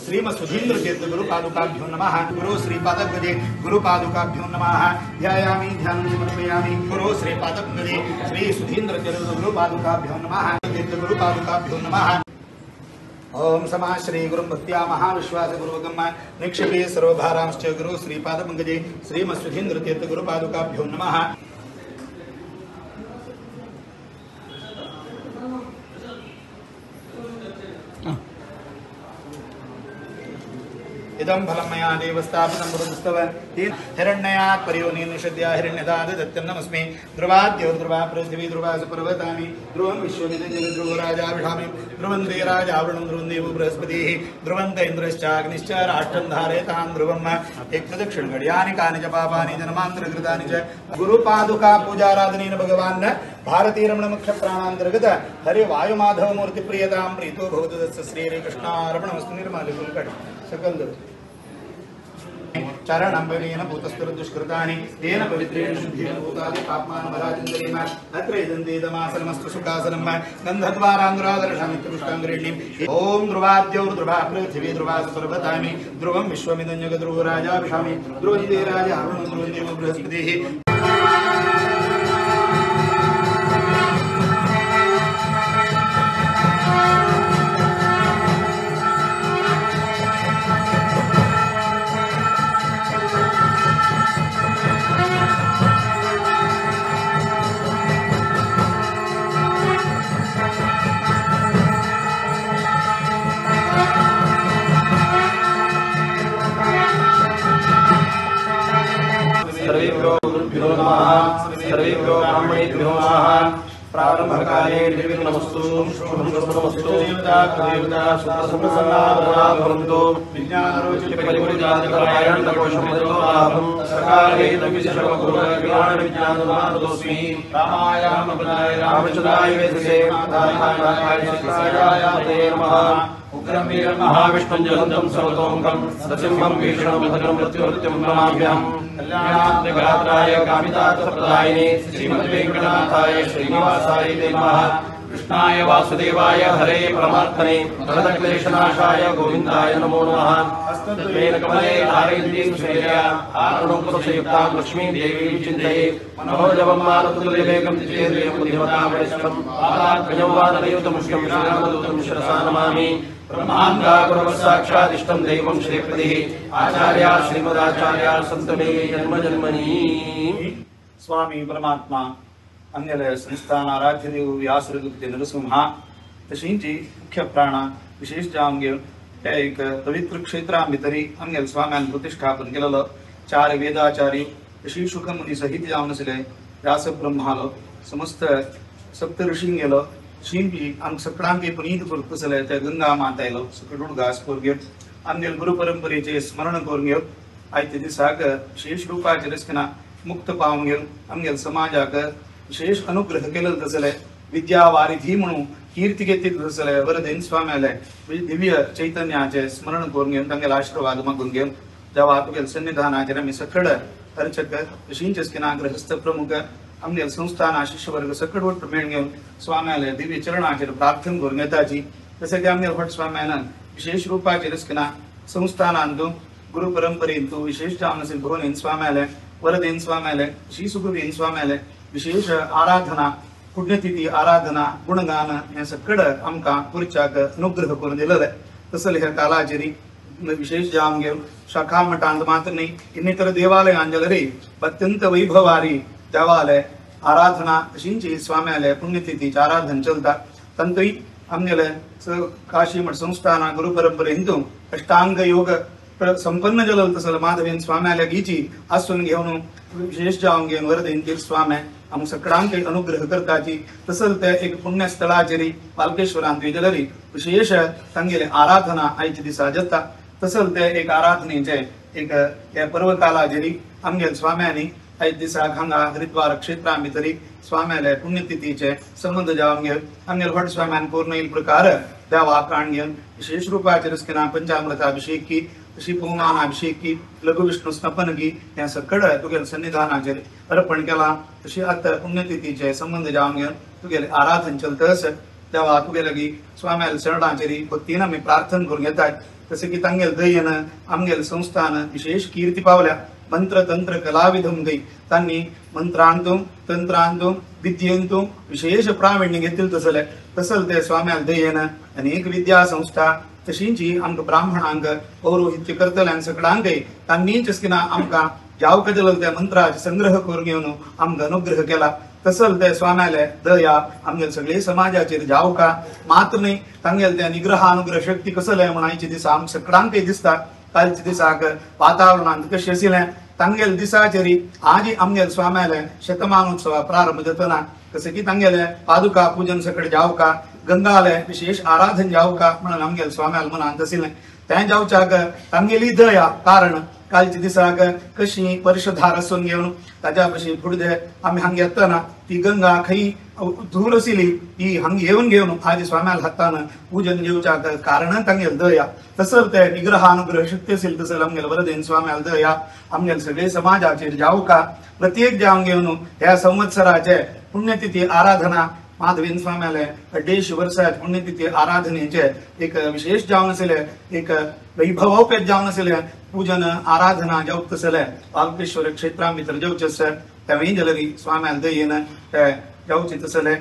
श्रीमत् सुधींद्र तीर्थ गुरु पादुकाभ्यो नमः गुरु श्री पादपगजे गुरु पादुकाभ्यो नमः ध्यायामि ध्यानं समर्पयामि गुरु श्री पादपगजे श्री सुधींद्र तीर्थ गुरु पादुकाभ्यो नमः तीर्थ गुरु पादुकाभ्यो नमः ओम समा श्री गुरु भक्त्या महाविश्वास पूर्वकम निक्षेपे सर्वभारांश्च गुरु श्री पादपंकजे श्रीमत् सुधींद्र तीर्थ गुरु पादुकाभ्यो नमः इदं फलं मया देव स्थापितं पुरुषस्तव तेन हिरण्ययात् परियोनि निषद्या हिरण्यदाद दत्तन्नमस्मि ध्रुवाद्योर्ध्रुवा पृथिवी ध्रुवा पर्वतानि ध्रुवं विश्वमिदं ध्रुवराजाभिषामि ध्रुवन्ते राजावरुणं ध्रुवं देवो बृहस्पतिः ध्रुवन्त इन्द्रश्चाग्निश्च राष्ट्रं धारयतां ध्रुवम् एक प्रदक्षिण घडियानि कानि च पापानि जन्मान्तरकृतानि च गुरुपादुका पूजाराधनेन भगवान् भारतीय रमण मुख्य प्राणांतर्गत हरे वायु माधव मूर्ति प्रियतां प्रीतो भवतु तस्य श्री कृष्णार्पणमस्तु निर्मल कुलकट सकल चरणंबलेन भूतस्तर दुष्कृतानि तेन पवित्रेण शुद्धेन भूतानि पापमानं भराजन्तरेम अत्र इदन्तेदमासनमस्तु सुखासनं गन्धद्वारान्ध्रादर्शमित्युष्टाङ्गरेणीम् ॐ ध्रुवाद्योर्ध्रुवा पृथिवी ध्रुवा पर्वतानि ध्रुवं विश्वमिदं जगद्ध्रुवराजाभिषामि ध्रुवन्ते राजा अरुणं ध्रुवं देवो बृहस्पतिः सर्वेभ्यो नमः सर्वेभ्यो ब्राह्मणेभ्यो नमः प्रारंभकाले निर्विघ्नमस्तु शुभं कर्मस्तु देवता सुप्रसन्ना भवन्तु विज्ञानरोचित परिपूर्णजातकरायण तपोषमतो लाभं सकाले तविशर्वकुलविज्ञान विज्ञानमानतोऽस्मि रामायामपदाय रामचन्द्राय वेदसे माताय नमः उग्रं वीरं महाविष्णुं जलन्तं सर्वतोमुखं नृसिंहं भीषणं भद्रं मृत्युमृत्युं नमाम्यहम् कल्याणात्मगात्राय कामितार्थप्रदायिने श्रीमद्वेङ्कटनाथाय श्रीनिवासाय ते नमः कृष्णाय वासुदेवाय हरे परमार्थने भरतक्लेशनाशाय गोविन्दाय नमो नमः हस्तद्वयेन कमले धारयन्तीं श्रेया आरुणोपसयुक्तां लक्ष्मीं देवीं चिन्तये मनोजवं मारुतुल्यवेगं चेदेव बुद्धिमतां वरिष्ठं पादात्मजं वादनयुतमुष्यं श्रीरामदूतं शिरसा नमामि ब्रह्माण्डागुरवसाक्षादिष्टं दैवं श्रीपतिः आचार्या श्रीमदाचार्या सन्तमे जन्मजन्मनि स्वामी परमात्मा अंगल संस्थान आराध्य देव व्यासृगुप्ते नरसिंह तशींची मुख्य प्राणा विशेष जांगे त्या एक पवित्र क्षेत्रांभितरी अंगल स्वाम्यान प्रतिष्ठापन केलेलं 4 वेदाचार्य श्री शुकमुनी सहित जावनसले व्यास ब्रह्मालो समस्त सप्त ऋषी गेलो शिंपी आम सगळ्यांके पुनीत करतसले त्या गंगा मातायलो सकडूड घास कोरगे अंगल गुरु परंपरेचे स्मरण कोरगे आयते दिसाक विशेष रूपाचे रचना मुक्त पावंगे अंगल समाजाक विशेष अनुग्रह केलं तसले विद्या वारिधी म्हणून कीर्ती घेतली तसले वरदेन स्वाम्याले दिव्य चैतन्याचे स्मरण करून घेऊन तांगेल आशीर्वाद मागून घेऊन जेव्हा तुगेल सन्निधानाचे मी सकड अर्चक ऋषींचे गृहस्थ प्रमुख आमगेल संस्थान शिष्यवर्ग सकड वट मेळ घेऊन स्वाम्याले दिव्य चरणाचे प्रार्थना करून घेताची तसे की आमगेल भट स्वाम्यान विशेष रूपाचे रचना संस्थानांतून गुरु परंपरेंतू विशेष जावनसील भवनेन स्वाम्याले वरदेन स्वाम्याले श्री सुखदेन स्वाम्याले विशेष आराधना पुण्यतिथी आराधना गुणगान हे सकड आमका पुरचाक अनुग्रह करून दिलेले तसले ह्या कालाचेरी विशेष जाम घेऊन शाखा मठांत मात्र नाही ಇನ್ನಿತರ ದೇವಾಲಯಾಂಜಲರಿ अत्यंत वैभवारी देवालय आराधना अशींची स्वाम्यालय पुण्यतिथीची आराधना चलता तंत्री आमगेले काशी मठ संस्थान गुरु परंपरे हिंदू अष्टांग योग संपन्न जलल तसल माधवेन स्वाम्यालय गीची आसून घेऊन विशेष जाऊन घेऊन वरदेन कीर स्वाम्या आम सगळ्यांके अनुग्रह करताची तसल ते एक पुण्य स्थळाचेरी पालकेश्वरांत विजलरी विशेष तांगेले आराधना आयचे दिसा जाता तसल ते एक आराधनेचे एक या पर्वकालाचेरी आमगेल स्वाम्यांनी आयज दिसा हांगा हरिद्वार क्षेत्रां भितरी स्वाम्यालय पुण्यतिथीचे संबंध जावन घेवन आमगेल भट स्वाम्यान पूर्ण प्रकार देवा काण घेवन विशेष रूपाचे रचना पंचामृताभिषेक की श्रीपुमानाभिषेक की लघु विष्णु स्नपन की या सकड तुगेल सन्निधानाचे अर्पण केला तशी आता पुण्यतिथीचे संबंध जावन घेवन तुगेले आराधन चलतस देवा तुगेले की स्वाम्याल शरणाचेरी भक्तीन आमी प्रार्थना करून घेतात तसे की तांगेल दयेन आमगेल संस्थान विशेष कीर्ती पावल्या मंत्र तंत्र कलाविधम गई तांनी मंत्रांतून तंत्रांतून विद्येंतून विशेष प्रावीण्य घेतील तसल ते स्वाम्याल दयेन अनेक विद्या संस्था तशींची आमकां ब्राह्मणांक पौरोहित्य करतल्यांक सगळ्यांकय तांनीच स्किना आमकां जावक जलल त्या मंत्राचे संग्रह करून घेवन आमकां अनुग्रह केला तसल ते स्वाम्याले दया आमगेल सगळे समाजाचेर जावका मात्र न्ही तांगेल त्या निग्रह अनुग्रह शक्ती कसले म्हण आयचे दिसा आमकां सगळ्यांकय दिसता कालच्या दिसाक वातावरणांत कशें आशिल्लें तांगेले दिसाचेरी आजी आमगेले स्वाम्याले शतमानोत्सवा प्रारंभ जातना कसं की तांगेले पादुका पूजन सकट जावका गंगाले विशेष आराधन जावका म्हणून आमगेले स्वाम्याल मनांत आशिल्लें तें जावच्याक तांगेली दया कारण कालच्या दिसाक कशी परिशधार आसून घेवन ताच्या भशेन फुडे आमी हांगा येतना ती गंगा खंय दूर आशिल्ली ती हांगा येवन घेवन आज स्वाम्याल हातान पूजन घेवच्याक कारण तांगेली दया तसर ते निग्रह अनुग्रह शक्ती आशिल्ली तसर आमगेले वरदेन स्वाम्याल दया आमगेले सगळे समाजाचेर जावका प्रत्येक जावन घेवन ह्या संवत्सराचे पुण्यतिथी आराधना माधवीन स्वाम्याले 150 वर्सात पुण्यतिथी आराधनेचे एक विशेष जावन आशिल्ले एक वैभवोपेत जावन आशिल्ले पूजन आराधना जावप आसले पाल्पेश्वर क्षेत्रां भितर जेवचे आसा तेवेय जाल्यार स्वाम्याल दयेन ते जावचे आसले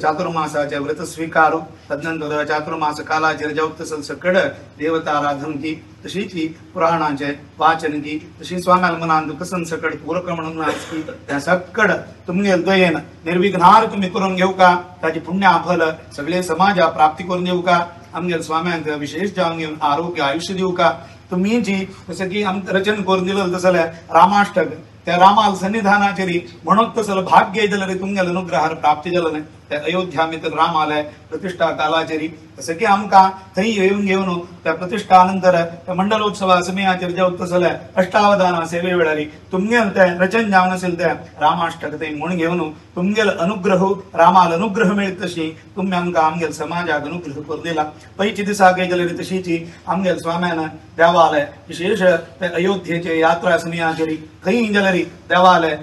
चातुर्मासाचे व्रत स्वीकारू तदनंतर चातुर्मास कालाचेर जेवप आसले सकड देवता आराधन की तशीच ही पुराणाचे वाचन की तशी स्वाम्याल मनांत कसन सकड पूरक म्हणून की त्या सकड तुमगे दयेन निर्विघ्नार तुम्ही करून घेवका ताची पुण्या फल सगळे समाजा प्राप्ती करून घेवका आमगे स्वाम्यांक विशेष जावन घेवन आरोग्य आयुष्य दिवका तुम्ही जी जसं की रचन करून दिलं तसं रामाष्टक त्या रामाल सन्निधानाचेरी म्हणत तसं भाग्य जाल्यार तुमगेले अनुग्रहार प्राप्ती जालें त्या अयोध्या भितर राम आले प्रतिष्ठा कालाचेरी तसं की आमकां थंय येवन घेवन त्या प्रतिष्ठा नंतर त्या मंडलोत्सवा समयाचेर जेवत तसले अष्टावधाना सेवे वेळारी तुमगेल ते रचन जावन आशिल्लें ते रामाष्टक थंय म्हण घेवन तुमगेल अनुग्रह रामाल अनुग्रह मेळत तशी तुम्ही आमकां आमगेल समाजाक अनुग्रह करून दिला पयच्या दिसाक जाल्यार तशीची आमगेल स्वाम्यान देवालय विशेष ते अयोध्येचे यात्रा समयाचेरी थंय जाल्यार देवालय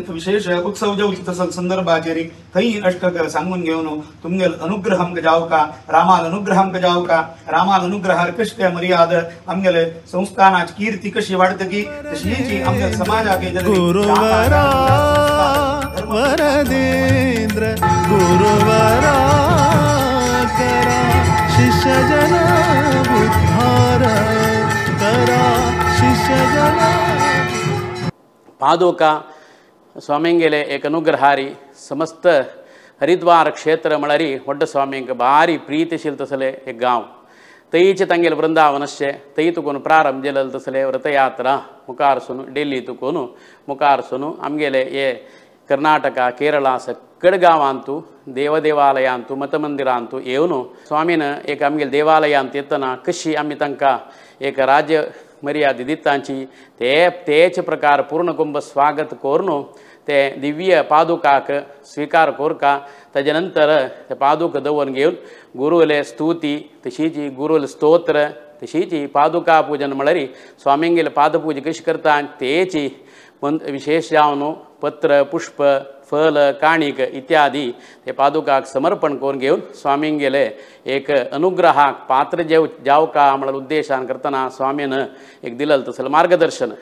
विशेष उत्सव जेवचे तसले संदर्भाचेरी थंय अष्टक सांगून घेवन तुमगेल अनुग्रह आमकां जावका रामाल अनुग्रह आमकां जावका रामाल अनुग्रहार कशे मर्याद आमगेले संस्थानाची कीर्ती कशी वाडतकी तशीची आमगेल समाजाक गुरुवरा वरदेंद्र गुरुवरा करा शिष्य जन उद्धार करा शिष्य जन पादुका स्वामींगेले एक अनुग्रहारी समस्त हरिद्वार क्षेत्र म्हळ्यारी व्हड्ड स्वामींक भारी प्रीतीशील तसले एक गांव थंयचे तांगेले वृंदावनशे थंय तुकून प्रारंभ केलेले तसले व्रतयात्रा मुखार सून दिल्ली तुकून मुखार सून आमगेले हे कर्नाटका केरळा सकड गांवांतू देवदेवालयांतू मतमंदिरांतू येवन स्वामीन एक आमगेले देवालयांत येतना कशी आमी तांकां एक राज्य मर्यादा दितांची तेच प्रकार पूर्ण कुंभ स्वागत करून ते दिव्य पादुकाक स्वीकार कोरका ताजे नंतर ते पादुक दवरून घेवन गुरुले स्तुती तशीच गुरुल स्तोत्र तशीच पादुका पूजन म्हळ्यार स्वामींगेले पादपूजा कशी करता तेची विशेष जावन पत्र पुष्प फल काणिक इत्यादी ते पादुकाक समर्पण करून घेवन स्वामींगेले एक अनुग्रहाक पात्र जावका म्हळ्यार उद्देशान करतना स्वामीन एक दिलेलें तसलें मार्गदर्शन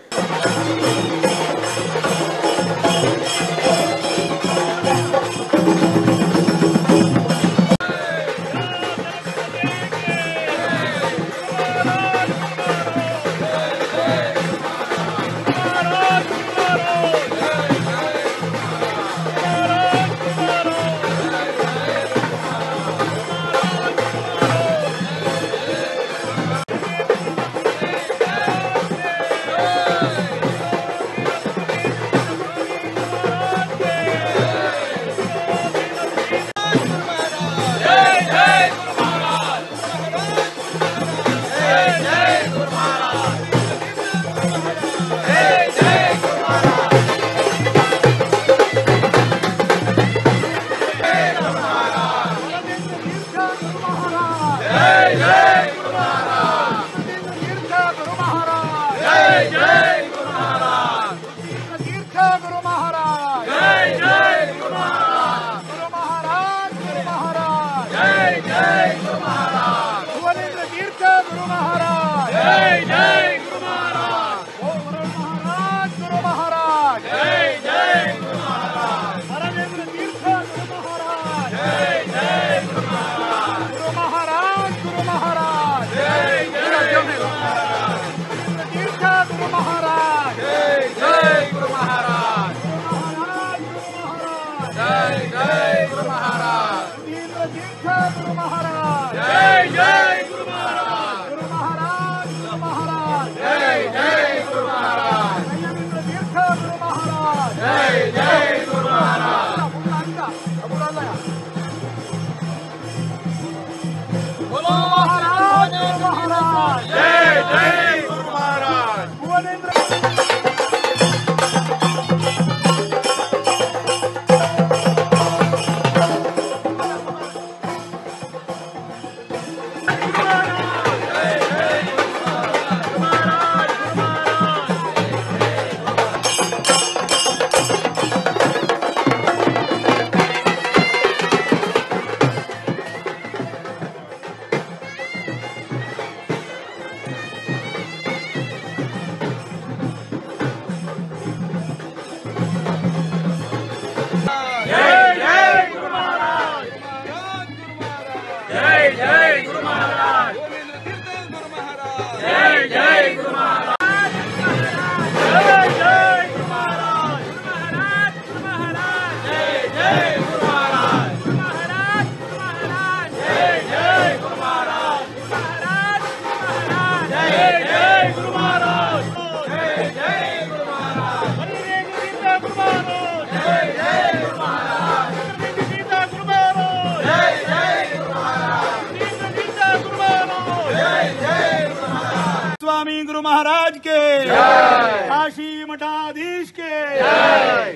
स्वामी गुरु महाराज के काशी मठाधीश के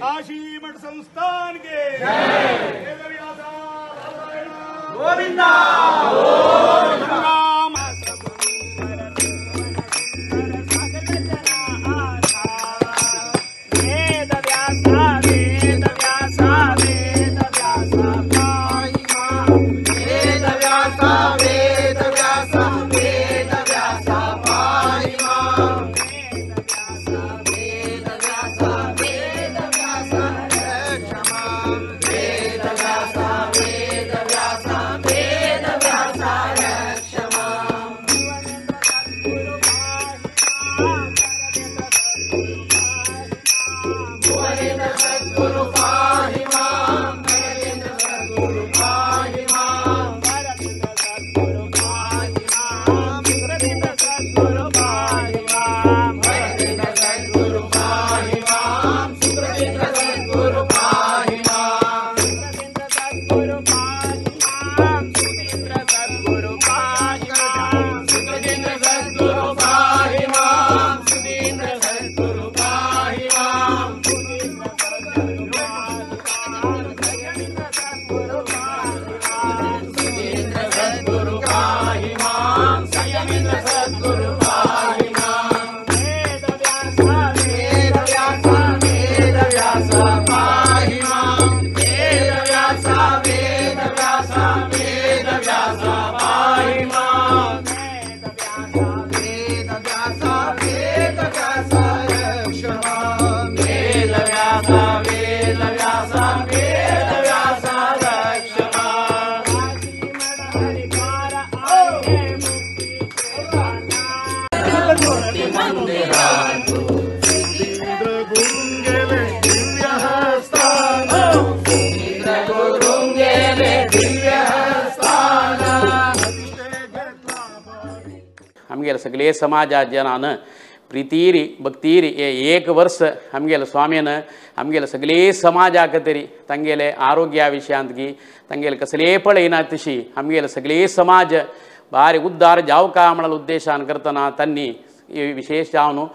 काशी मठ संस्थान के गोविंदा आमगेल सगळे समाजा जनान प्रितीरी भक्तीरी एक वर्ष आमगेल स्वामीन आमगेल सगळे समाजाक तरी तंगेले आरोग्या विषयांतगी तंगेल कसले पळयना तशी आमगेल सगळे समाज भारी उद्धार जाव का म्हणून उद्देशान करतना त्यांनी विशेष जावन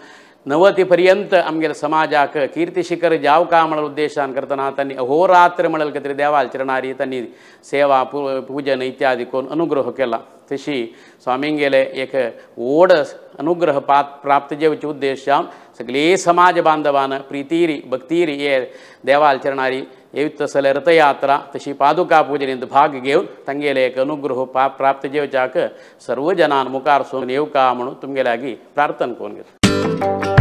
90 पर्यंत आमगेल समाजाक कीर्ती शिखर जाव का म्हणून उद्देशान करतना त्यांनी अहोरात्र म्हणल तरी देवाल चरणारी त्यांनी सेवा पूजन इत्यादी कोण अनुग्रह केला तशी स्वामींगेले एक ओढ अनुग्रह प्राप्त जेवचे उद्देशान सगळे समाज बांधवान प्रीतीरी भक्तीरी ये देवाल चरणारी येतसले रथयात्रा तशी पादुका पूजनेंत भाग घेवन तंगेले एक अनुग्रह प्राप्त जेवच्याक सर्व जनान मुखार सोन येवका म्हणून तुमगेलागी प्रार्थना करून घेता.